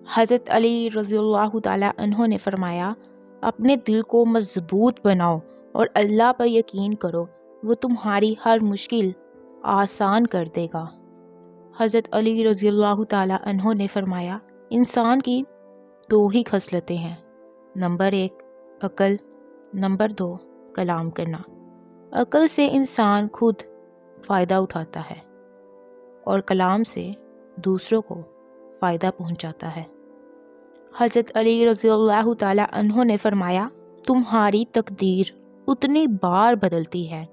حضرت علی رضی اللہ تعالیٰ عنہ نے فرمایا، اپنے دل کو مضبوط بناؤ اور اللہ پر یقین کرو، وہ تمہاری ہر مشکل آسان کر دے گا۔ حضرت علی رضی اللہ تعالیٰ عنہ نے فرمایا، انسان کی دو ہی خصلتیں ہیں، نمبر 1 عقل، نمبر 2 کلام کرنا۔ عقل سے انسان خود فائدہ اٹھاتا ہے اور کلام سے دوسروں کو فائدہ پہنچاتا ہے۔ حضرت علی رضی اللہ تعالیٰ عنہ نے فرمایا، تمہاری تقدیر اتنی بار بدلتی ہے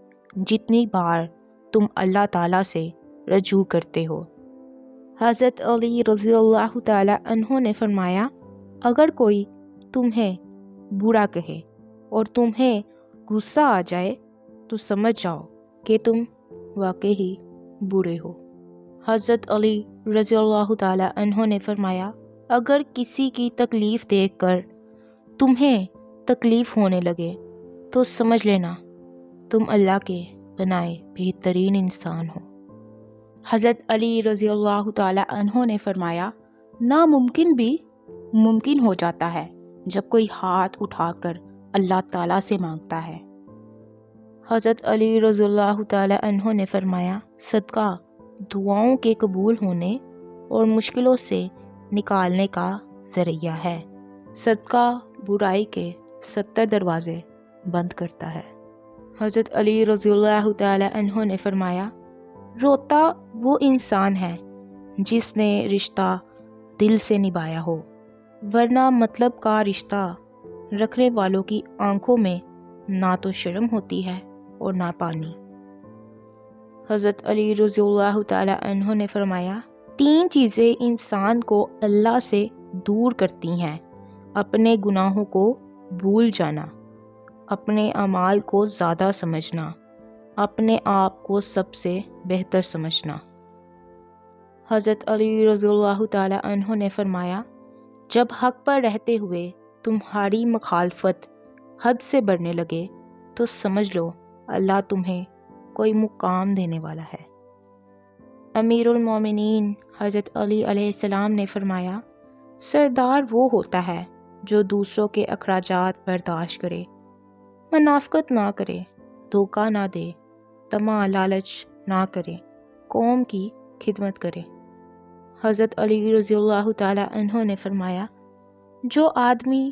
جتنی بار تم اللہ تعالیٰ سے رجوع کرتے ہو۔ حضرت علی رضی اللہ تعالیٰ عنہ نے فرمایا، اگر کوئی تمہیں برا کہے اور تمہیں غصہ آ جائے تو سمجھ جاؤ کہ تم واقعی برے ہو۔ حضرت علی رضی اللہ تعالیٰ عنہ نے فرمایا، اگر کسی کی تکلیف دیکھ کر تمہیں تکلیف ہونے لگے تو سمجھ لینا تم اللہ کے بنائے بہترین انسان ہو۔ حضرت علی رضی اللہ تعالیٰ عنہ نے فرمایا، ناممکن بھی ممکن ہو جاتا ہے جب کوئی ہاتھ اٹھا کر اللہ تعالیٰ سے مانگتا ہے۔ حضرت علی رضی اللہ تعالیٰ عنہ نے فرمایا، صدقہ دعاؤں کے قبول ہونے اور مشکلوں سے نکالنے کا ذریعہ ہے۔ صدقہ برائی کے 70 دروازے بند کرتا ہے۔ حضرت علی رضی اللہ تعالیٰ عنہ نے فرمایا، روتا وہ انسان ہے جس نے رشتہ دل سے نبھایا ہو، ورنہ مطلب کا رشتہ رکھنے والوں کی آنکھوں میں نہ تو شرم ہوتی ہے اور نہ پانی۔ حضرت علی رضی اللہ تعالیٰ عنہ نے فرمایا، 3 چیزیں انسان کو اللہ سے دور کرتی ہیں، اپنے گناہوں کو بھول جانا، اپنے اعمال کو زیادہ سمجھنا، اپنے آپ کو سب سے بہتر سمجھنا۔ حضرت علی رضی اللہ تعالیٰ عنہ نے فرمایا، جب حق پر رہتے ہوئے تمہاری مخالفت حد سے بڑھنے لگے تو سمجھ لو اللہ تمہیں کوئی مقام دینے والا ہے۔ امیر المومنین حضرت علی علیہ السلام نے فرمایا، سردار وہ ہوتا ہے جو دوسروں کے اخراجات برداشت کرے، منافقت نہ کرے، دھوکہ نہ دے، طمع لالچ نہ کرے، قوم کی خدمت کرے۔ حضرت علی رضی اللہ تعالیٰ عنہ نے فرمایا، جو آدمی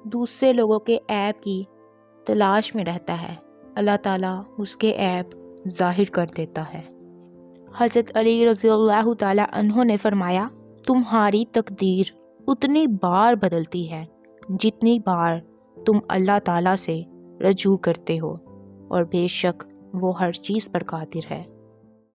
دوسرے لوگوں کے عیب کی تلاش میں رہتا ہے، اللہ تعالیٰ اس کے عیب ظاہر کر دیتا ہے۔ حضرت علی رضی اللہ تعالیٰ عنہ نے فرمایا، تمہاری تقدیر اتنی بار بدلتی ہے جتنی بار تم اللہ تعالیٰ سے رجوع کرتے ہو، اور بے شک وہ ہر چیز پر قادر ہے۔